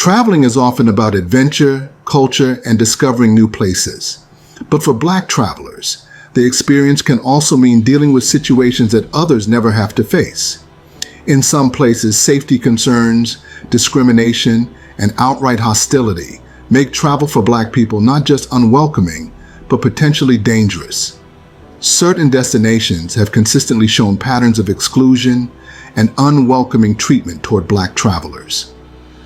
Traveling is often about adventure, culture, and discovering new places. But for Black travelers, the experience can also mean dealing with situations that others never have to face. In some places, safety concerns, discrimination, and outright hostility make travel for Black people not just unwelcoming, but potentially dangerous. Certain destinations have consistently shown patterns of exclusion and unwelcoming treatment toward Black travelers.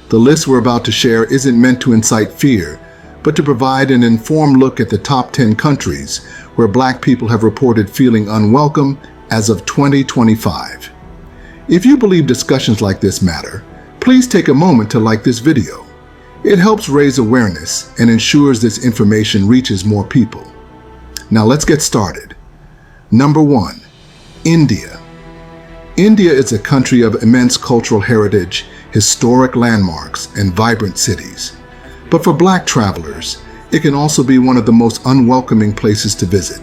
The list we're about to share isn't meant to incite fear, but to provide an informed look at the top 10 countries where Black people have reported feeling unwelcome as of 2025. If you believe discussions like this matter, please take a moment to like this video. It helps raise awareness and ensures this information reaches more people. Now let's get started. Number 1. India. India is a country of immense cultural heritage, historic landmarks, and vibrant cities. But for Black travelers, it can also be one of the most unwelcoming places to visit.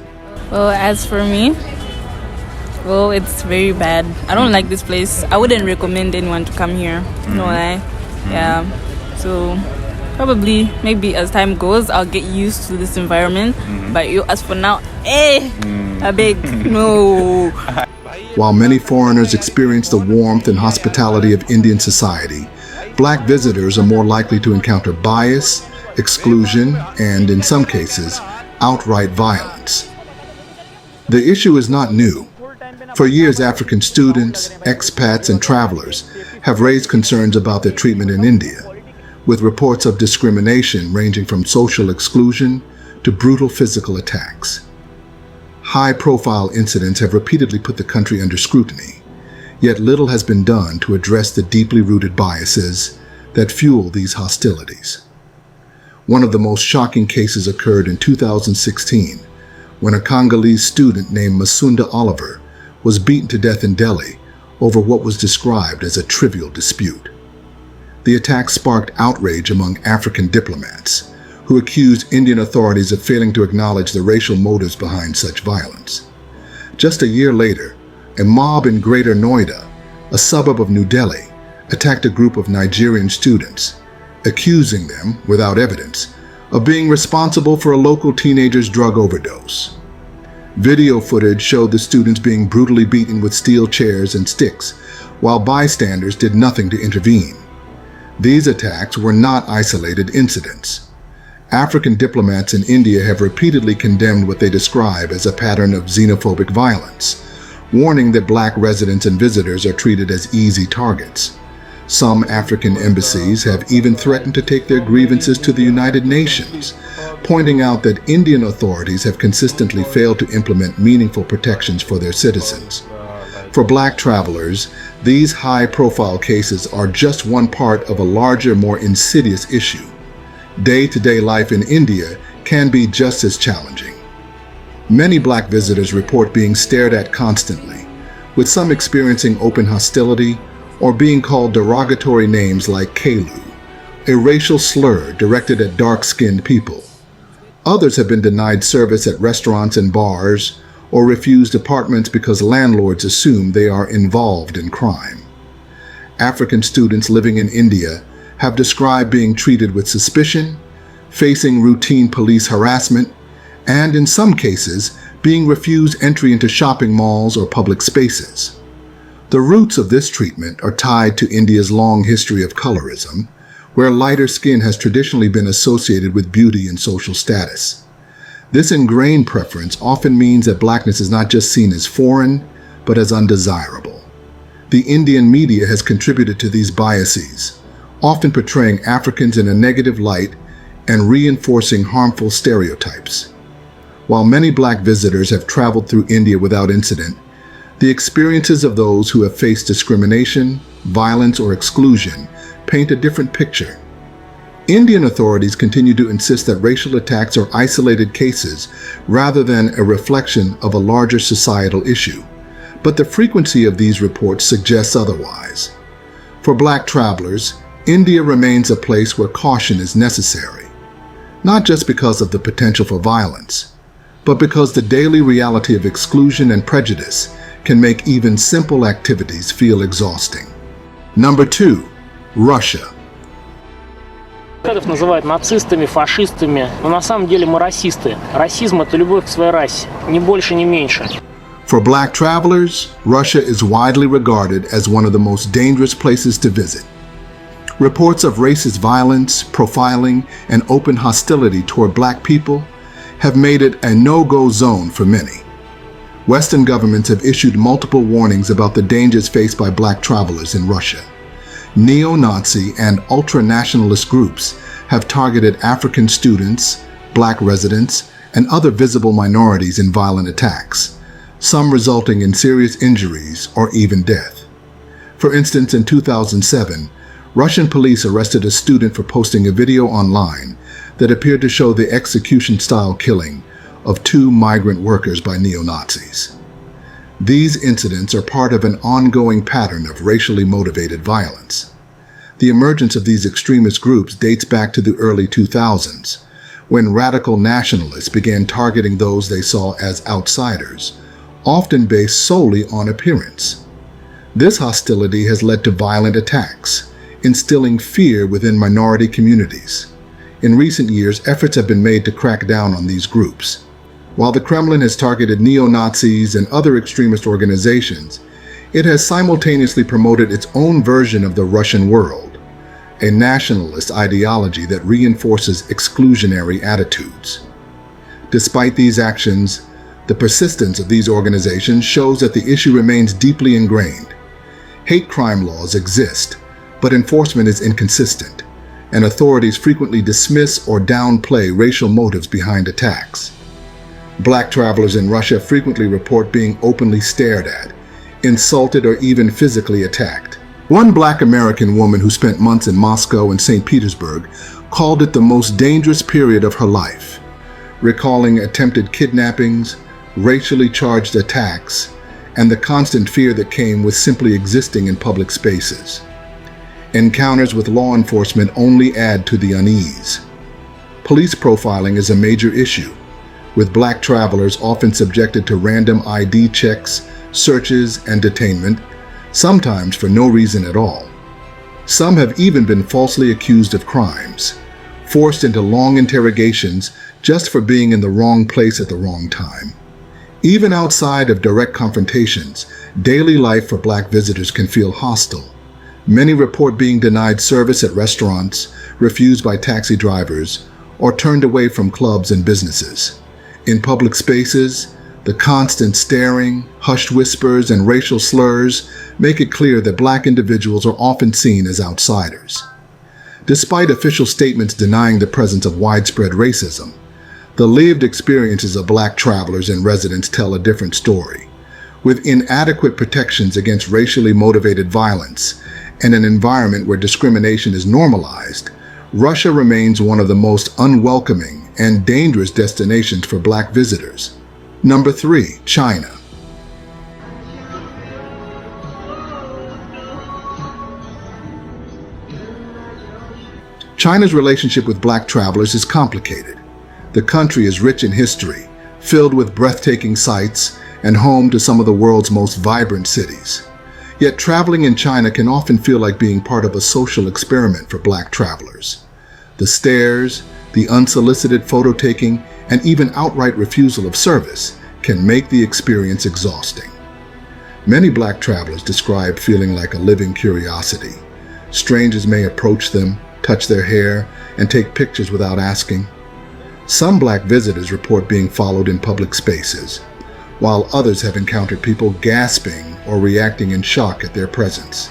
Well, as for me, it's very bad. I don't like this place. I wouldn't recommend anyone to come here. No lie. Yeah. So probably, maybe as time goes, I'll get used to this environment. But as for now, I beg, no. While many foreigners experience the warmth and hospitality of Indian society, Black visitors are more likely to encounter bias, exclusion, and, in some cases, outright violence. The issue is not new. For years, African students, expats, and travelers have raised concerns about their treatment in India, with reports of discrimination ranging from social exclusion to brutal physical attacks. High-profile incidents have repeatedly put the country under scrutiny, yet little has been done to address the deeply rooted biases that fuel these hostilities. One of the most shocking cases occurred in 2016, when a Congolese student named Masunda Oliver was beaten to death in Delhi over what was described as a trivial dispute. The attack sparked outrage among African diplomats, who accused Indian authorities of failing to acknowledge the racial motives behind such violence. Just a year later, a mob in Greater Noida, a suburb of New Delhi, attacked a group of Nigerian students, accusing them, without evidence, of being responsible for a local teenager's drug overdose. Video footage showed the students being brutally beaten with steel chairs and sticks, while bystanders did nothing to intervene. These attacks were not isolated incidents. African diplomats in India have repeatedly condemned what they describe as a pattern of xenophobic violence, warning that Black residents and visitors are treated as easy targets. Some African embassies have even threatened to take their grievances to the United Nations, pointing out that Indian authorities have consistently failed to implement meaningful protections for their citizens. For Black travelers, these high-profile cases are just one part of a larger, more insidious issue. Day-to-day life in India can be just as challenging. Many Black visitors report being stared at constantly, with some experiencing open hostility or being called derogatory names like Kalu, a racial slur directed at dark-skinned people. Others have been denied service at restaurants and bars or refused apartments because landlords assume they are involved in crime. African students living in India have described being treated with suspicion, facing routine police harassment, and in some cases, being refused entry into shopping malls or public spaces. The roots of this treatment are tied to India's long history of colorism, where lighter skin has traditionally been associated with beauty and social status. This ingrained preference often means that Blackness is not just seen as foreign, but as undesirable. The Indian media has contributed to these biases, often portraying Africans in a negative light and reinforcing harmful stereotypes. While many Black visitors have traveled through India without incident, the experiences of those who have faced discrimination, violence, or exclusion paint a different picture. Indian authorities continue to insist that racial attacks are isolated cases rather than a reflection of a larger societal issue, but the frequency of these reports suggests otherwise. For Black travelers, India remains a place where caution is necessary, not just because of the potential for violence, but because the daily reality of exclusion and prejudice can make even simple activities feel exhausting. Number 2. Russia. Называют нацистами, фашистами, но на самом деле мы расисты. Расизм – это любовь к своей расе, ни больше, ни меньше. For black travelers, Russia is widely regarded as one of the most dangerous places to visit. Reports of racist violence, profiling, and open hostility toward black people have made it a no-go zone for many. Western governments have issued multiple warnings about the dangers faced by black travelers in Russia. Neo-Nazi and ultra-nationalist groups have targeted African students, black residents, and other visible minorities in violent attacks, some resulting in serious injuries or even death. For instance, in 2007, Russian police arrested a student for posting a video online that appeared to show the execution-style killing of 2 migrant workers by neo-Nazis. These incidents are part of an ongoing pattern of racially motivated violence. The emergence of these extremist groups dates back to the early 2000s, when radical nationalists began targeting those they saw as outsiders, often based solely on appearance. This hostility has led to violent attacks, instilling fear within minority communities. In recent years, efforts have been made to crack down on these groups. While the Kremlin has targeted neo-Nazis and other extremist organizations, it has simultaneously promoted its own version of the Russian world, a nationalist ideology that reinforces exclusionary attitudes. Despite these actions, the persistence of these organizations shows that the issue remains deeply ingrained. Hate crime laws exist, but enforcement is inconsistent, and authorities frequently dismiss or downplay racial motives behind attacks. Black travelers in Russia frequently report being openly stared at, insulted, or even physically attacked. One Black American woman who spent months in Moscow and St. Petersburg called it the most dangerous period of her life, recalling attempted kidnappings, racially charged attacks, and the constant fear that came with simply existing in public spaces. Encounters with law enforcement only add to the unease. Police profiling is a major issue, with Black travelers often subjected to random ID checks, searches, and detainment, sometimes for no reason at all. Some have even been falsely accused of crimes, forced into long interrogations just for being in the wrong place at the wrong time. Even outside of direct confrontations, daily life for Black visitors can feel hostile. Many report being denied service at restaurants, refused by taxi drivers, or turned away from clubs and businesses. In public spaces, the constant staring, hushed whispers, and racial slurs make it clear that Black individuals are often seen as outsiders. Despite official statements denying the presence of widespread racism, the lived experiences of Black travelers and residents tell a different story. With inadequate protections against racially motivated violence and an environment where discrimination is normalized, Russia remains one of the most unwelcoming and dangerous destinations for Black visitors. Number 3, China. China's relationship with Black travelers is complicated. The country is rich in history, filled with breathtaking sights, and home to some of the world's most vibrant cities. Yet traveling in China can often feel like being part of a social experiment for Black travelers. The stares, the unsolicited photo-taking, and even outright refusal of service can make the experience exhausting. Many Black travelers describe feeling like a living curiosity. Strangers may approach them, touch their hair, and take pictures without asking. Some Black visitors report being followed in public spaces, while others have encountered people gasping or reacting in shock at their presence.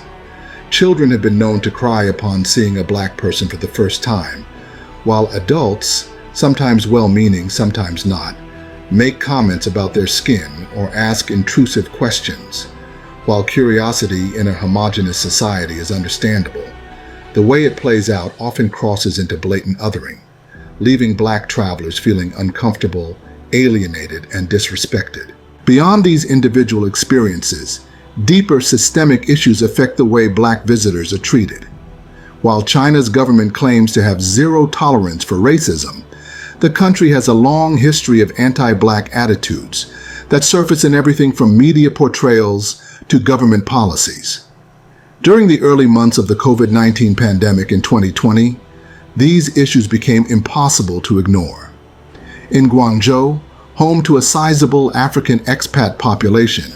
Children have been known to cry upon seeing a Black person for the first time, while adults, sometimes well-meaning, sometimes not, make comments about their skin or ask intrusive questions. While curiosity in a homogeneous society is understandable, the way it plays out often crosses into blatant othering, leaving Black travelers feeling uncomfortable, alienated, and disrespected. Beyond these individual experiences, deeper systemic issues affect the way Black visitors are treated. While China's government claims to have zero tolerance for racism, the country has a long history of anti-Black attitudes that surface in everything from media portrayals to government policies. During the early months of the COVID-19 pandemic in 2020, These issues became impossible to ignore. In Guangzhou, home to a sizable African expat population,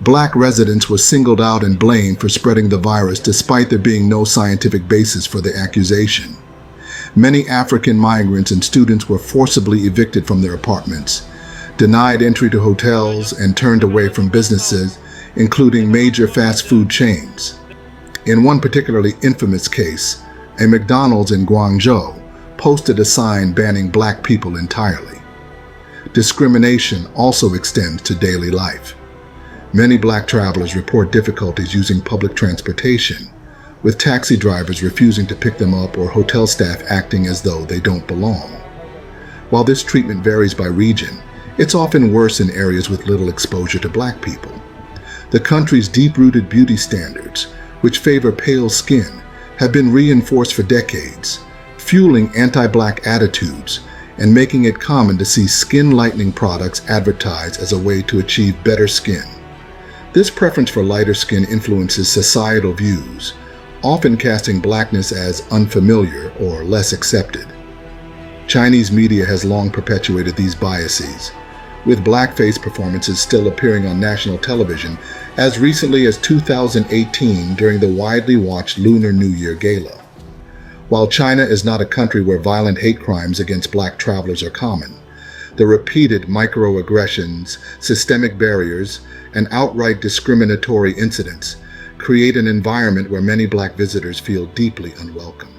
Black residents were singled out and blamed for spreading the virus despite there being no scientific basis for the accusation. Many African migrants and students were forcibly evicted from their apartments, denied entry to hotels, and turned away from businesses, including major fast food chains. In one particularly infamous case, a McDonald's in Guangzhou posted a sign banning Black people entirely. Discrimination also extends to daily life. Many Black travelers report difficulties using public transportation, with taxi drivers refusing to pick them up or hotel staff acting as though they don't belong. While this treatment varies by region, it's often worse in areas with little exposure to Black people. The country's deep-rooted beauty standards, which favor pale skin, have been reinforced for decades, fueling anti-Black attitudes and making it common to see skin-lightening products advertised as a way to achieve better skin. This preference for lighter skin influences societal views, often casting Blackness as unfamiliar or less accepted. Chinese media has long perpetuated these biases, with blackface performances still appearing on national television as recently as 2018 during the widely watched Lunar New Year Gala. While China is not a country where violent hate crimes against Black travelers are common, the repeated microaggressions, systemic barriers, and outright discriminatory incidents create an environment where many Black visitors feel deeply unwelcome.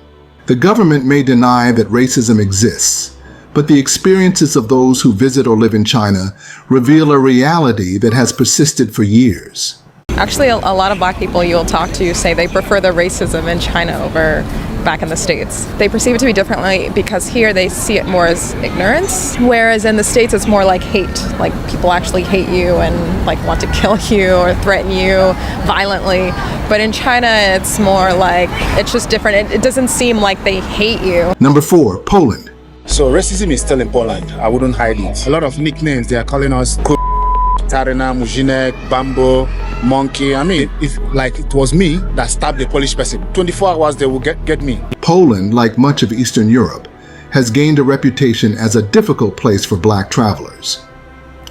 The government may deny that racism exists, but the experiences of those who visit or live in China reveal a reality that has persisted for years. Actually, a lot of Black people you'll talk to say they prefer the racism in China over back in the States. They perceive it to be differently because here they see it more as ignorance, whereas in the States it's more like hate. Like people actually hate you and like want to kill you or threaten you violently. But in China it's more like it's just different. It doesn't seem like they hate you. Number 4, Poland. So racism is still in Poland. I wouldn't hide it. A lot of nicknames they are calling us Tarina, Mujinek, Bambo, Monkey. I mean, if like it was me that stabbed a Polish person, 24 hours they will get me. Poland, like much of Eastern Europe, has gained a reputation as a difficult place for Black travelers.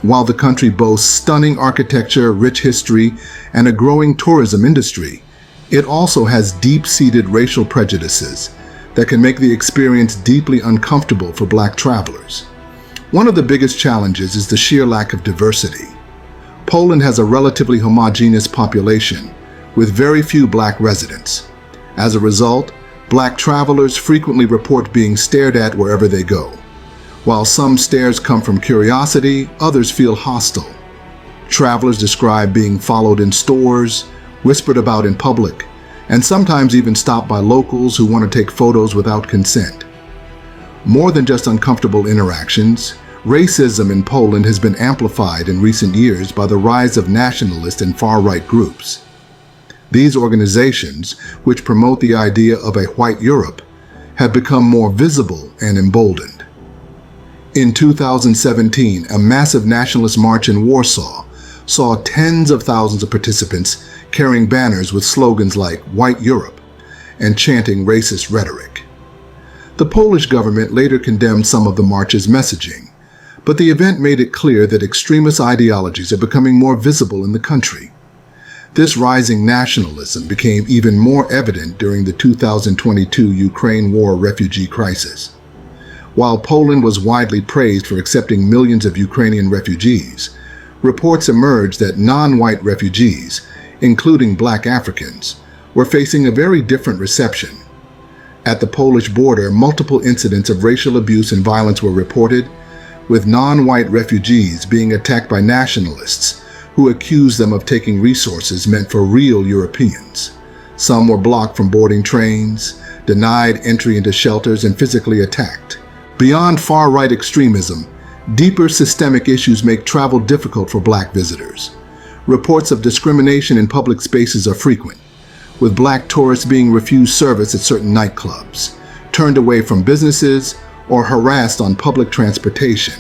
While the country boasts stunning architecture, rich history, and a growing tourism industry, it also has deep-seated racial prejudices that can make the experience deeply uncomfortable for Black travelers. One of the biggest challenges is the sheer lack of diversity. Poland has a relatively homogeneous population, with very few Black residents. As a result, Black travelers frequently report being stared at wherever they go. While some stares come from curiosity, others feel hostile. Travelers describe being followed in stores, whispered about in public, and sometimes even stopped by locals who want to take photos without consent. More than just uncomfortable interactions, racism in Poland has been amplified in recent years by the rise of nationalist and far-right groups. These organizations, which promote the idea of a white Europe, have become more visible and emboldened. In 2017, a massive nationalist march in Warsaw saw tens of thousands of participants carrying banners with slogans like "White Europe" and chanting racist rhetoric. The Polish government later condemned some of the march's messaging, but the event made it clear that extremist ideologies are becoming more visible in the country. This rising nationalism became even more evident during the 2022 Ukraine war refugee crisis. While Poland was widely praised for accepting millions of Ukrainian refugees, reports emerged that non-white refugees, including Black Africans, were facing a very different reception. At the Polish border, multiple incidents of racial abuse and violence were reported, with non-white refugees being attacked by nationalists who accused them of taking resources meant for real Europeans. Some were blocked from boarding trains, denied entry into shelters, and physically attacked. Beyond far-right extremism, deeper systemic issues make travel difficult for Black visitors. Reports of discrimination in public spaces are frequent, with Black tourists being refused service at certain nightclubs, turned away from businesses, or harassed on public transportation.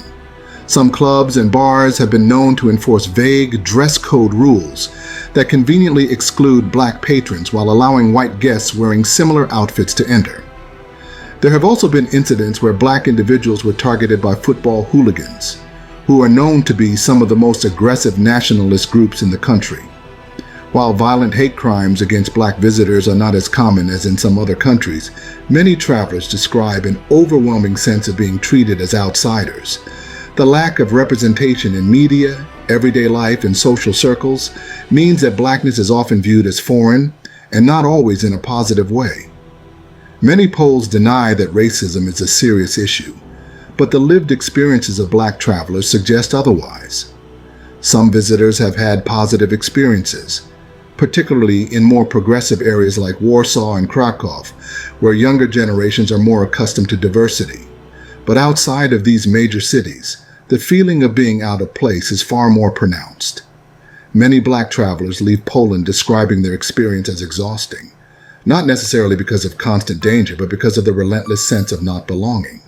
Some clubs and bars have been known to enforce vague dress code rules that conveniently exclude Black patrons while allowing white guests wearing similar outfits to enter. There have also been incidents where black individuals were targeted by football hooligans, who are known to be some of the most aggressive nationalist groups in the country. While violent hate crimes against black visitors are not as common as in some other countries, many travelers describe an overwhelming sense of being treated as outsiders. The lack of representation in media, everyday life, and social circles means that blackness is often viewed as foreign and not always in a positive way. Many polls deny that racism is a serious issue, but the lived experiences of black travelers suggest otherwise. Some visitors have had positive experiences, particularly in more progressive areas like Warsaw and Krakow, where younger generations are more accustomed to diversity. But outside of these major cities, the feeling of being out of place is far more pronounced. Many black travelers leave Poland describing their experience as exhausting, not necessarily because of constant danger, but because of the relentless sense of not belonging.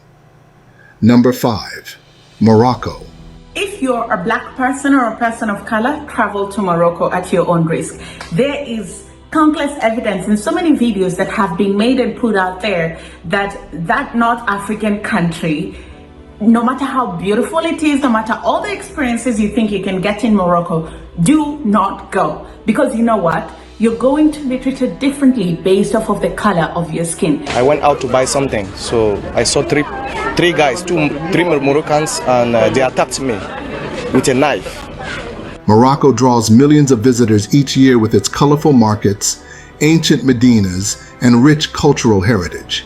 Number 5, Morocco. If you're a black person or a person of color, travel to Morocco at your own risk. There is countless evidence in so many videos that have been made and put out there that North African country, no matter how beautiful it is, no matter all the experiences you think you can get in Morocco, do not go. Because you know what? You're going to be treated differently based off of the color of your skin. I went out to buy something, so I saw three guys, three Moroccans, and they attacked me with a knife. Morocco draws millions of visitors each year with its colorful markets, ancient medinas, and rich cultural heritage.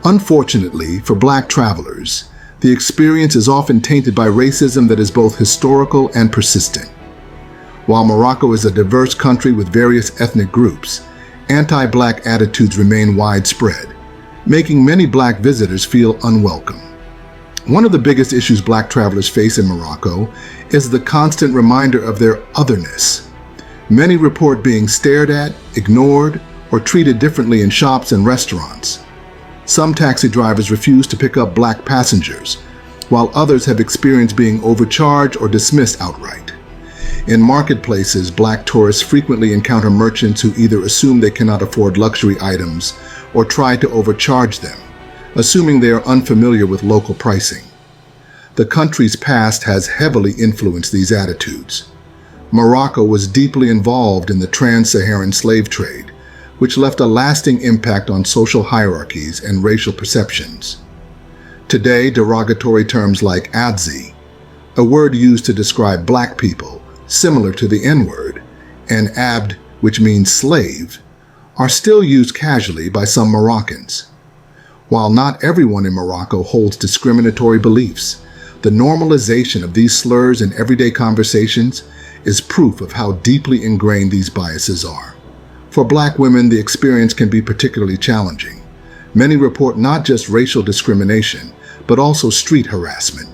Unfortunately, for black travelers, the experience is often tainted by racism that is both historical and persistent. While Morocco is a diverse country with various ethnic groups, anti-black attitudes remain widespread, making many black visitors feel unwelcome. One of the biggest issues black travelers face in Morocco is the constant reminder of their otherness. Many report being stared at, ignored, or treated differently in shops and restaurants. Some taxi drivers refuse to pick up black passengers, while others have experienced being overcharged or dismissed outright. In marketplaces, black tourists frequently encounter merchants who either assume they cannot afford luxury items or try to overcharge them, assuming they are unfamiliar with local pricing. The country's past has heavily influenced these attitudes. Morocco was deeply involved in the trans-Saharan slave trade, which left a lasting impact on social hierarchies and racial perceptions. Today, derogatory terms like Adzi, a word used to describe black people, similar to the N-word, and abd, which means slave, are still used casually by some Moroccans. While not everyone in Morocco holds discriminatory beliefs, the normalization of these slurs in everyday conversations is proof of how deeply ingrained these biases are. For black women, the experience can be particularly challenging. Many report not just racial discrimination, but also street harassment.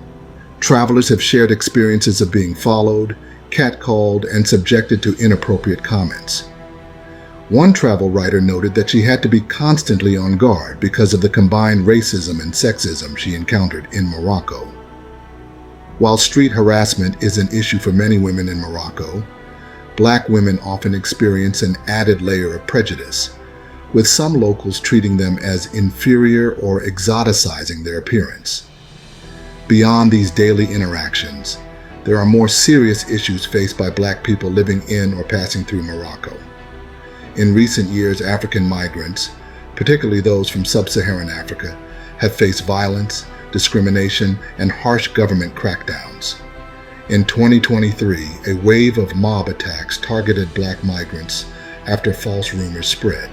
Travelers have shared experiences of being followed, catcalled, and subjected to inappropriate comments. One travel writer noted that she had to be constantly on guard because of the combined racism and sexism she encountered in Morocco. While street harassment is an issue for many women in Morocco, black women often experience an added layer of prejudice, with some locals treating them as inferior or exoticizing their appearance. Beyond these daily interactions, there are more serious issues faced by black people living in or passing through Morocco. In recent years, African migrants, particularly those from sub-Saharan Africa, have faced violence, discrimination, and harsh government crackdowns. In 2023, a wave of mob attacks targeted black migrants after false rumors spread,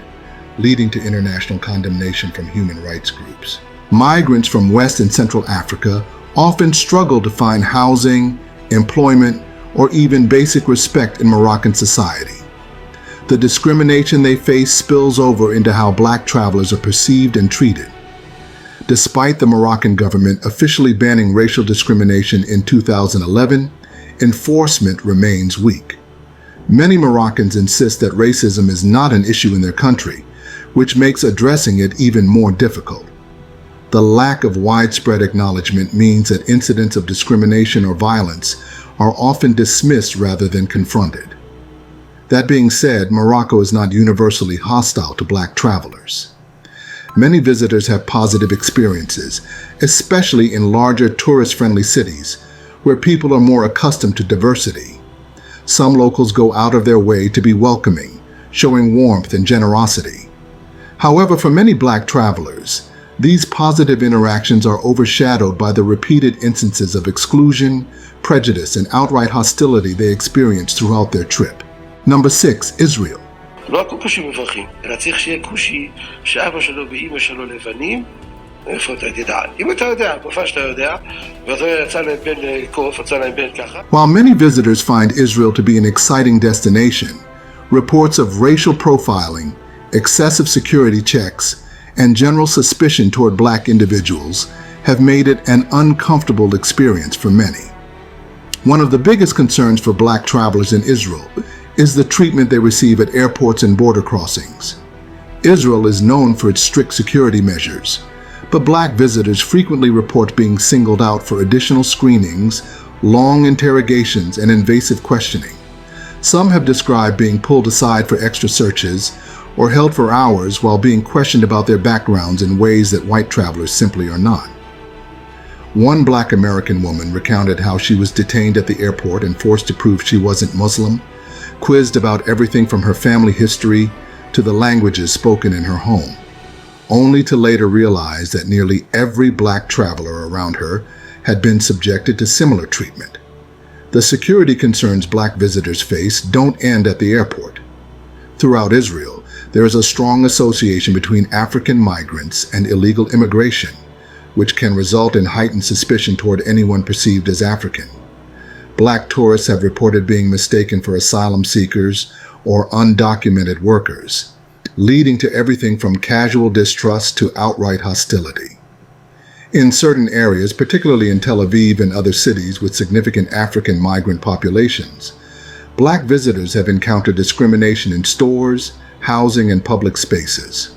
leading to international condemnation from human rights groups. Migrants from West and Central Africa often struggle to find housing, employment, or even basic respect in Moroccan society. The discrimination they face spills over into how black travelers are perceived and treated. Despite the Moroccan government officially banning racial discrimination in 2011, enforcement remains weak. Many Moroccans insist that racism is not an issue in their country, which makes addressing it even more difficult. The lack of widespread acknowledgement means that incidents of discrimination or violence are often dismissed rather than confronted. That being said, Morocco is not universally hostile to black travelers. Many visitors have positive experiences, especially in larger tourist-friendly cities, where people are more accustomed to diversity. Some locals go out of their way to be welcoming, showing warmth and generosity. However, for many Black travelers, these positive interactions are overshadowed by the repeated instances of exclusion, prejudice, and outright hostility they experience throughout their trip. Number 6, Israel. לא הכל כושים מברכים, אלא צריך שיהיה כושי שאבא שלו ואמא שלו לבנים. איפה אתה תדע? אם אתה יודע, כופה שאתה יודע, ואתה יצא להם בין קוף, יצא להם בין ככה. While many visitors find Israel to be an exciting destination, reports of racial profiling, excessive security checks, and general suspicion toward Black individuals have made it an uncomfortable experience for many. One of the biggest concerns for Black travelers in Israel is the treatment they receive at airports and border crossings. Israel is known for its strict security measures, but Black visitors frequently report being singled out for additional screenings, long interrogations, and invasive questioning. Some have described being pulled aside for extra searches or held for hours while being questioned about their backgrounds in ways that white travelers simply are not. One Black American woman recounted how she was detained at the airport and forced to prove she wasn't Muslim, quizzed about everything from her family history to the languages spoken in her home, only to later realize that nearly every Black traveler around her had been subjected to similar treatment. The security concerns Black visitors face don't end at the airport. Throughout Israel, there is a strong association between African migrants and illegal immigration, which can result in heightened suspicion toward anyone perceived as African. Black tourists have reported being mistaken for asylum seekers or undocumented workers, leading to everything from casual distrust to outright hostility. In certain areas, particularly in Tel Aviv and other cities with significant African migrant populations, Black visitors have encountered discrimination in stores, housing, and public spaces.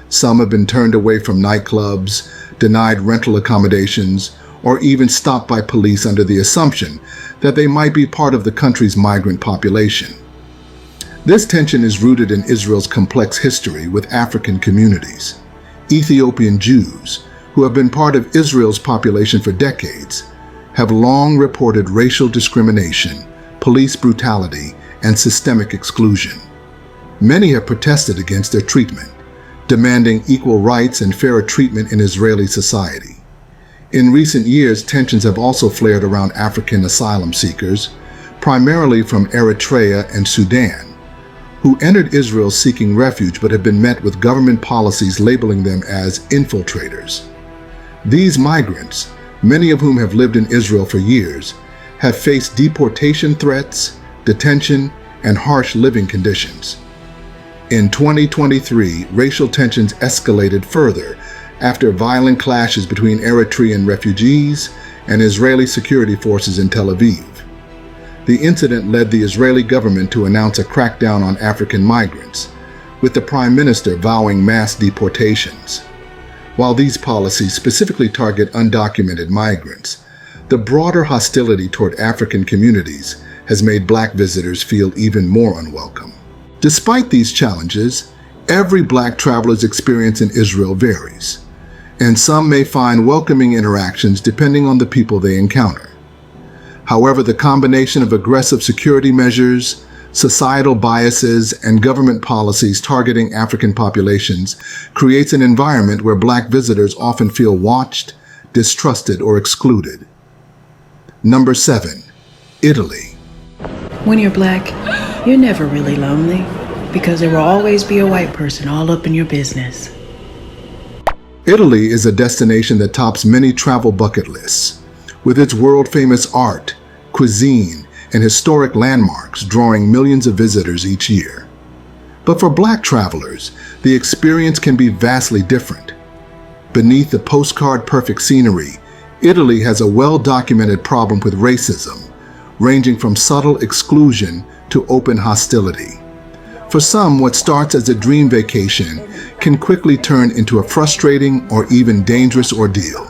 Some have been turned away from nightclubs, denied rental accommodations, or even stopped by police under the assumption that they might be part of the country's migrant population. This tension is rooted in Israel's complex history with African communities. Ethiopian Jews, who have been part of Israel's population for decades, have long reported racial discrimination, police brutality, and systemic exclusion. Many have protested against their treatment, demanding equal rights and fairer treatment in Israeli society. In recent years, tensions have also flared around African asylum seekers, primarily from Eritrea and Sudan, who entered Israel seeking refuge but have been met with government policies labeling them as infiltrators. These migrants, many of whom have lived in Israel for years, have faced deportation threats, detention, and harsh living conditions. In 2023, racial tensions escalated further after violent clashes between Eritrean refugees and Israeli security forces in Tel Aviv. The incident led the Israeli government to announce a crackdown on African migrants, with the Prime Minister vowing mass deportations. While these policies specifically target undocumented migrants, the broader hostility toward African communities has made Black visitors feel even more unwelcome. Despite these challenges, every Black traveler's experience in Israel varies, and some may find welcoming interactions depending on the people they encounter. However, the combination of aggressive security measures, societal biases, and government policies targeting African populations creates an environment where Black visitors often feel watched, distrusted, or excluded. Number 7, Italy. When you're Black, you're never really lonely because there will always be a white person all up in your business. Italy is a destination that tops many travel bucket lists, with its world-famous art, cuisine, and historic landmarks drawing millions of visitors each year. But for Black travelers, the experience can be vastly different. Beneath the postcard-perfect scenery, Italy has a well-documented problem with racism, ranging from subtle exclusion to open hostility. For some, what starts as a dream vacation can quickly turn into a frustrating or even dangerous ordeal.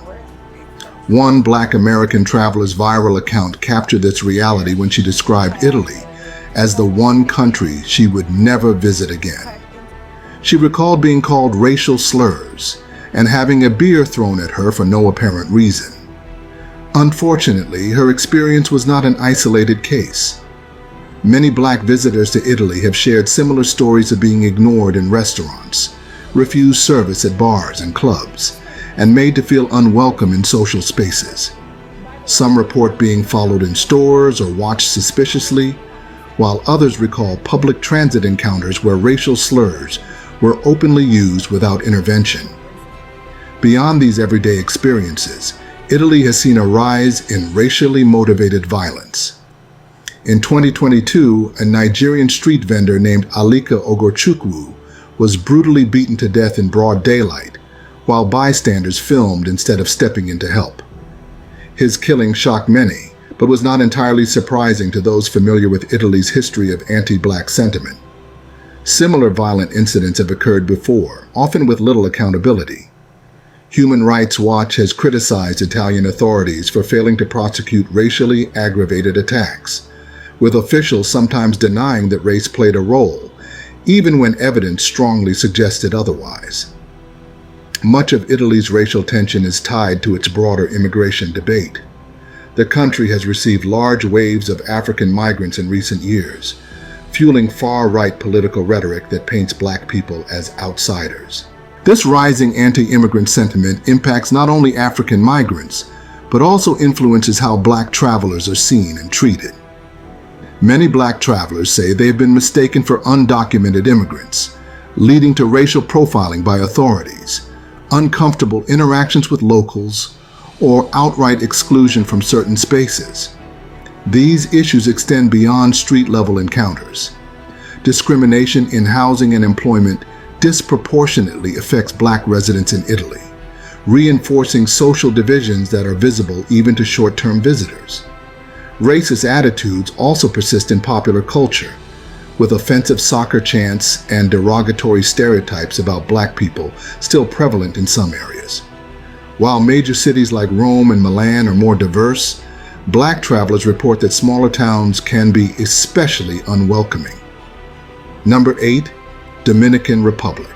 One Black American traveler's viral account captured this reality when she described Italy as the one country she would never visit again. She recalled being called racial slurs and having a beer thrown at her for no apparent reason. Unfortunately, her experience was not an isolated case. Many black visitors to Italy have shared similar stories of being ignored in restaurants, refused service at bars and clubs, and made to feel unwelcome in social spaces. Some report being followed in stores or watched suspiciously, while others recall public transit encounters where racial slurs were openly used without intervention. Beyond these everyday experiences, Italy has seen a rise in racially motivated violence. In 2022, a Nigerian street vendor named Alika Ogorchukwu was brutally beaten to death in broad daylight, while bystanders filmed instead of stepping in to help. His killing shocked many, but was not entirely surprising to those familiar with Italy's history of anti-black sentiment. Similar violent incidents have occurred before, often with little accountability. Human Rights Watch has criticized Italian authorities for failing to prosecute racially aggravated attacks, with officials sometimes denying that race played a role, even when evidence strongly suggested otherwise. Much of Italy's racial tension is tied to its broader immigration debate. The country has received large waves of African migrants in recent years, fueling far-right political rhetoric that paints black people as outsiders. This rising anti-immigrant sentiment impacts not only African migrants, but also influences how black travelers are seen and treated. Many black travelers say they have been mistaken for undocumented immigrants, leading to racial profiling by authorities, uncomfortable interactions with locals, or outright exclusion from certain spaces. These issues extend beyond street-level encounters. Discrimination in housing and employment disproportionately affects black residents in Italy, reinforcing social divisions that are visible even to short-term visitors. Racist attitudes also persist in popular culture, with offensive soccer chants and derogatory stereotypes about black people still prevalent in some areas. While major cities like Rome and Milan are more diverse, black travelers report that smaller towns can be especially unwelcoming. Number 8, Dominican Republic.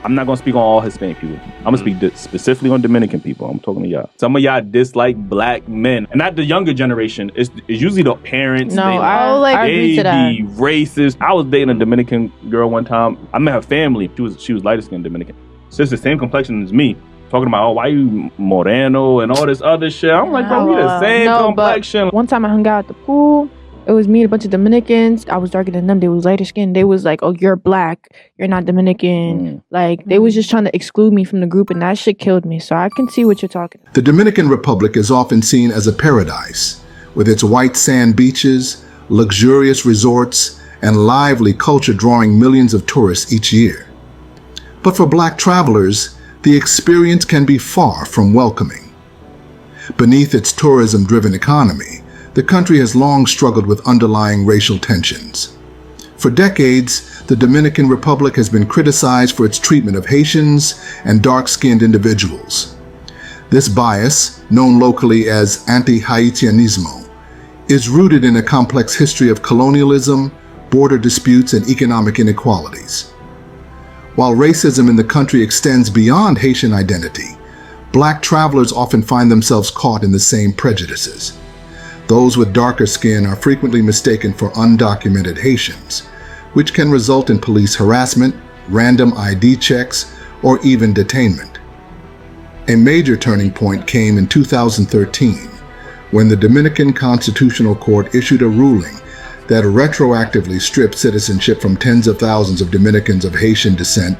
I'm not going to speak on all Hispanic people. I'm going to speak specifically on Dominican people. I'm talking to y'all. Some of y'all dislike black men. And not the younger generation. It's usually the parents. No, I agree to that. They be racist. I was dating a Dominican girl one time. I met her family. She was lighter-skinned Dominican. She's the same complexion as me. Talking about, oh, why you Moreno and all this other shit. I'm like, bro, we the same complexion. One time I hung out at the pool. It was me and a bunch of Dominicans. I was darker than them. They was lighter skinned. They was like, oh, you're black. You're not Dominican. Like, they was just trying to exclude me from the group, and that shit killed me. So I can see what you're talking about. The Dominican Republic is often seen as a paradise, with its white sand beaches, luxurious resorts, and lively culture drawing millions of tourists each year. But for black travelers, the experience can be far from welcoming. Beneath its tourism-driven economy, the country has long struggled with underlying racial tensions. For decades, the Dominican Republic has been criticized for its treatment of Haitians and dark-skinned individuals. This bias, known locally as anti-Haitianismo, is rooted in a complex history of colonialism, border disputes, and economic inequalities. While racism in the country extends beyond Haitian identity, black travelers often find themselves caught in the same prejudices. Those with darker skin are frequently mistaken for undocumented Haitians, which can result in police harassment, random ID checks, or even detainment. A major turning point came in 2013, when the Dominican Constitutional Court issued a ruling that retroactively stripped citizenship from tens of thousands of Dominicans of Haitian descent,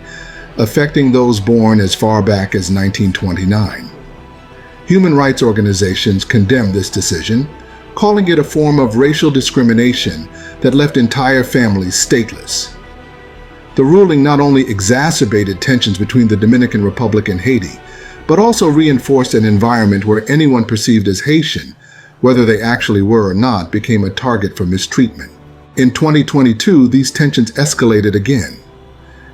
affecting those born as far back as 1929. Human rights organizations condemned this decision, calling it a form of racial discrimination that left entire families stateless. The ruling not only exacerbated tensions between the Dominican Republic and Haiti, but also reinforced an environment where anyone perceived as Haitian, whether they actually were or not, became a target for mistreatment. In 2022, these tensions escalated again.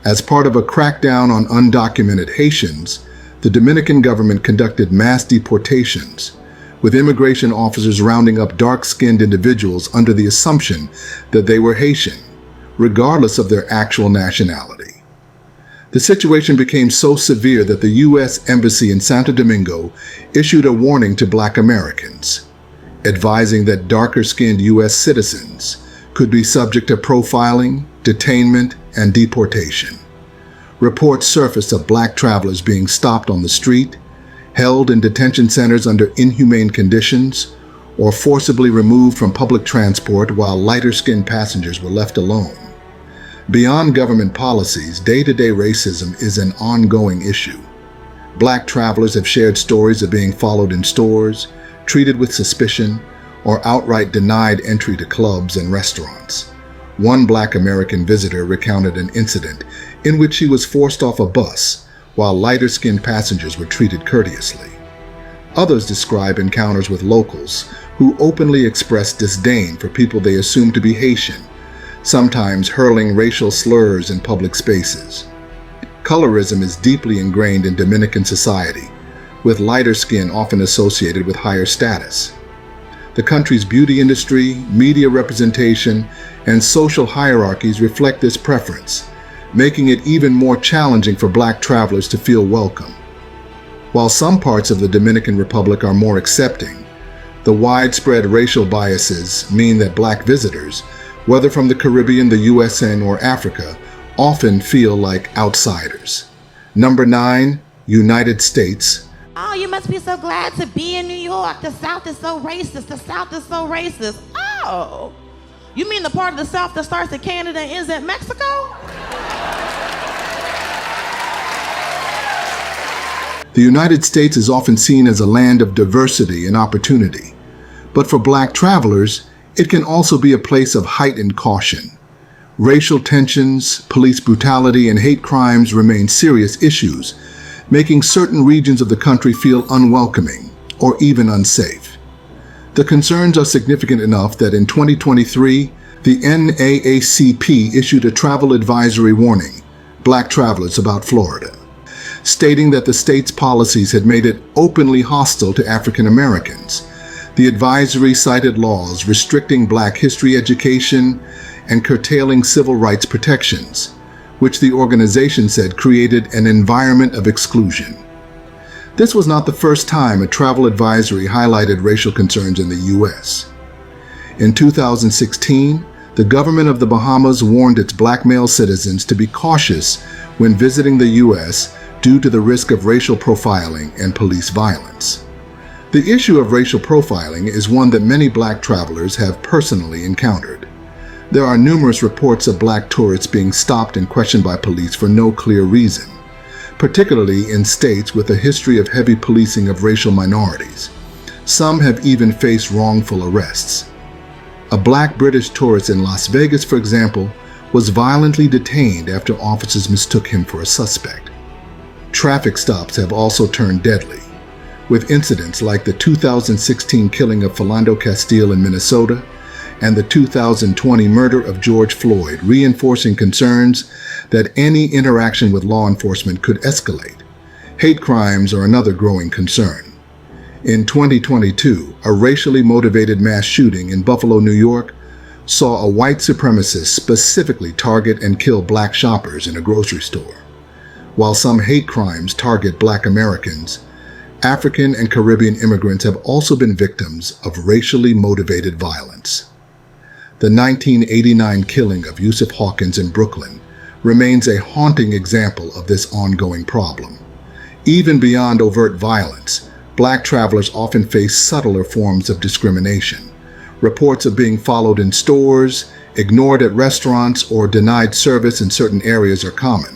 As part of a crackdown on undocumented Haitians, the Dominican government conducted mass deportations, with immigration officers rounding up dark-skinned individuals under the assumption that they were Haitian, regardless of their actual nationality. The situation became so severe that the U.S. Embassy in Santo Domingo issued a warning to Black Americans, advising that darker-skinned U.S. citizens could be subject to profiling, detainment, and deportation. Reports surfaced of Black travelers being stopped on the street, held in detention centers under inhumane conditions, or forcibly removed from public transport while lighter-skinned passengers were left alone. Beyond government policies, day-to-day racism is an ongoing issue. Black travelers have shared stories of being followed in stores, treated with suspicion, or outright denied entry to clubs and restaurants. One Black American visitor recounted an incident in which she was forced off a bus while lighter-skinned passengers were treated courteously. Others describe encounters with locals who openly expressed disdain for people they assumed to be Haitian, sometimes hurling racial slurs in public spaces. Colorism is deeply ingrained in Dominican society, with lighter skin often associated with higher status. The country's beauty industry, media representation, and social hierarchies reflect this preference, making it even more challenging for Black travelers to feel welcome. While some parts of the Dominican Republic are more accepting, the widespread racial biases mean that Black visitors, whether from the Caribbean, the USN, or Africa, often feel like outsiders. Number 9, United States. Oh, you must be so glad to be in New York. The South is so racist. The South is so racist. Oh, you mean the part of the South that starts at Canada and ends at Mexico? The United States is often seen as a land of diversity and opportunity, but for Black travelers, it can also be a place of heightened caution. Racial tensions, police brutality, and hate crimes remain serious issues, making certain regions of the country feel unwelcoming or even unsafe. The concerns are significant enough that in 2023, the NAACP issued a travel advisory warning Black travelers about Florida, stating that the state's policies had made it openly hostile to African Americans. The advisory cited laws restricting Black history education and curtailing civil rights protections, which the organization said created an environment of exclusion. This was not the first time a travel advisory highlighted racial concerns in the U.S. In 2016, the government of the Bahamas warned its Black male citizens to be cautious when visiting the U.S. due to the risk of racial profiling and police violence. The issue of racial profiling is one that many Black travelers have personally encountered. There are numerous reports of Black tourists being stopped and questioned by police for no clear reason, particularly in states with a history of heavy policing of racial minorities. Some have even faced wrongful arrests. A Black British tourist in Las Vegas, for example, was violently detained after officers mistook him for a suspect. Traffic stops have also turned deadly, with incidents like the 2016 killing of Philando Castile in Minnesota and the 2020 murder of George Floyd, reinforcing concerns that any interaction with law enforcement could escalate. Hate crimes are another growing concern. In 2022, a racially motivated mass shooting in Buffalo, New York, saw a white supremacist specifically target and kill Black shoppers in a grocery store. While some hate crimes target Black Americans, African and Caribbean immigrants have also been victims of racially motivated violence. The 1989 killing of Yusuf Hawkins in Brooklyn remains a haunting example of this ongoing problem. Even beyond overt violence, Black travelers often face subtler forms of discrimination. Reports of being followed in stores, ignored at restaurants, or denied service in certain areas are common.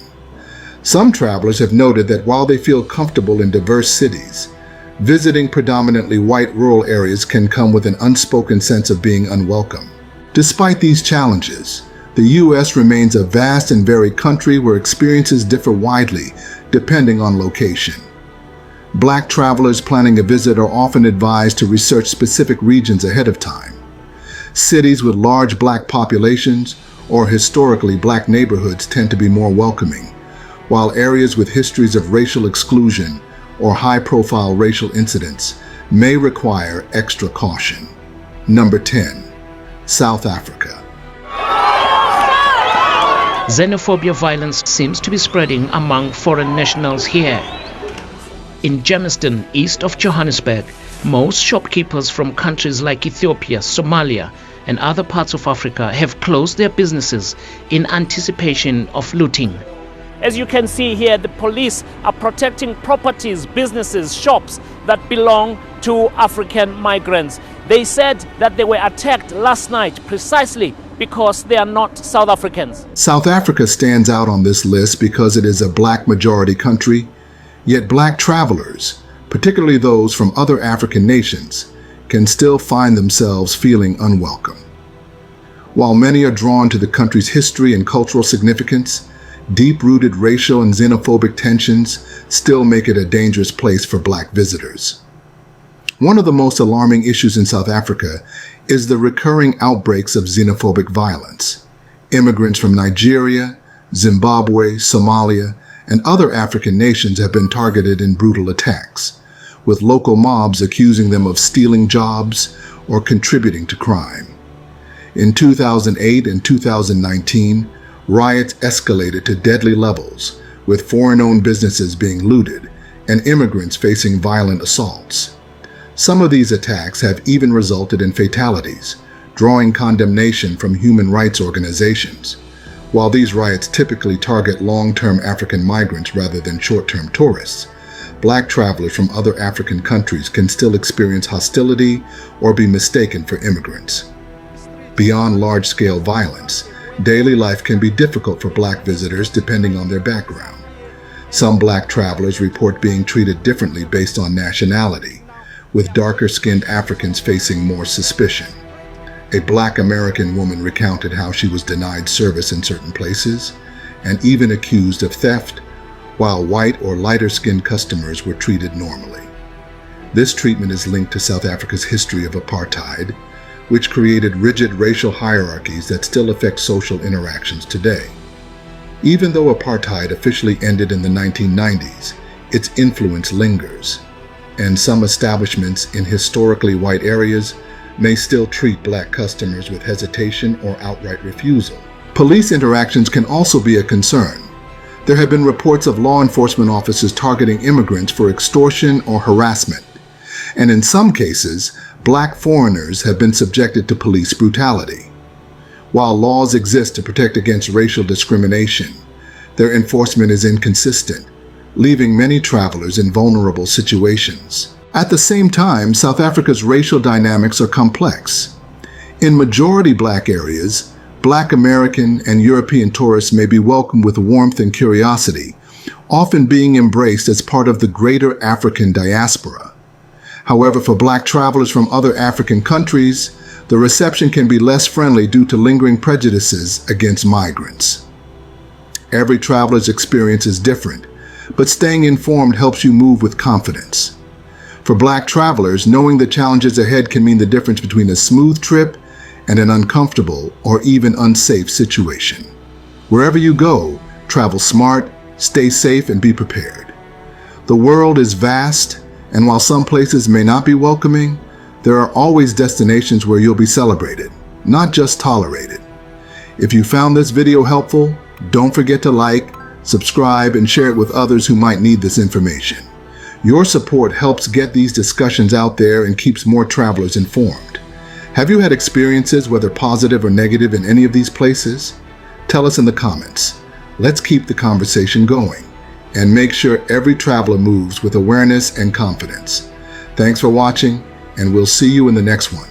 Some travelers have noted that while they feel comfortable in diverse cities, visiting predominantly white rural areas can come with an unspoken sense of being unwelcome. Despite these challenges, the U.S. remains a vast and varied country where experiences differ widely depending on location. Black travelers planning a visit are often advised to research specific regions ahead of time. Cities with large Black populations or historically Black neighborhoods tend to be more welcoming, while areas with histories of racial exclusion or high-profile racial incidents may require extra caution. Number 10. South Africa. xenophobia violence seems to be spreading among foreign nationals here. In Germiston, east of Johannesburg, most shopkeepers from countries like Ethiopia, Somalia, and other parts of Africa have closed their businesses in anticipation of looting. As you can see here, the police are protecting properties, businesses, shops that belong to African migrants. They said that they were attacked last night precisely because they are not South Africans. South Africa stands out on this list because it is a black majority country, yet black travelers, particularly those from other African nations, can still find themselves feeling unwelcome. While many are drawn to the country's history and cultural significance, deep-rooted racial and xenophobic tensions still make it a dangerous place for black visitors. One of the most alarming issues in South Africa is the recurring outbreaks of xenophobic violence. Immigrants from Nigeria, Zimbabwe, Somalia, and other African nations have been targeted in brutal attacks, with local mobs accusing them of stealing jobs or contributing to crime. In 2008 and 2019, riots escalated to deadly levels, with foreign-owned businesses being looted and immigrants facing violent assaults. Some of these attacks have even resulted in fatalities, drawing condemnation from human rights organizations. While these riots typically target long-term African migrants rather than short-term tourists, black travelers from other African countries can still experience hostility or be mistaken for immigrants. Beyond large-scale violence, daily life can be difficult for black visitors depending on their background. Some black travelers report being treated differently based on nationality, with darker-skinned Africans facing more suspicion. A black American woman recounted how she was denied service in certain places and even accused of theft, while white or lighter-skinned customers were treated normally. This treatment is linked to South Africa's history of apartheid, which created rigid racial hierarchies that still affect social interactions today. Even though apartheid officially ended in the 1990s, its influence lingers, and some establishments in historically white areas may still treat black customers with hesitation or outright refusal. Police interactions can also be a concern. There have been reports of law enforcement officers targeting immigrants for extortion or harassment, and in some cases, black foreigners have been subjected to police brutality. While laws exist to protect against racial discrimination, their enforcement is inconsistent, leaving many travelers in vulnerable situations. At the same time, South Africa's racial dynamics are complex. In majority black areas, Black American and European tourists may be welcomed with warmth and curiosity, often being embraced as part of the greater African diaspora. However, for black travelers from other African countries, the reception can be less friendly due to lingering prejudices against migrants. Every traveler's experience is different, but staying informed helps you move with confidence. For black travelers, knowing the challenges ahead can mean the difference between a smooth trip and an uncomfortable or even unsafe situation. Wherever you go, travel smart, stay safe, and be prepared. The world is vast, and while some places may not be welcoming, there are always destinations where you'll be celebrated, not just tolerated. If you found this video helpful, don't forget to like, subscribe, and share it with others who might need this information. Your support helps get these discussions out there and keeps more travelers informed. Have you had experiences, whether positive or negative, in any of these places? Tell us in the comments. Let's keep the conversation going and make sure every traveler moves with awareness and confidence. Thanks for watching, and we'll see you in the next one.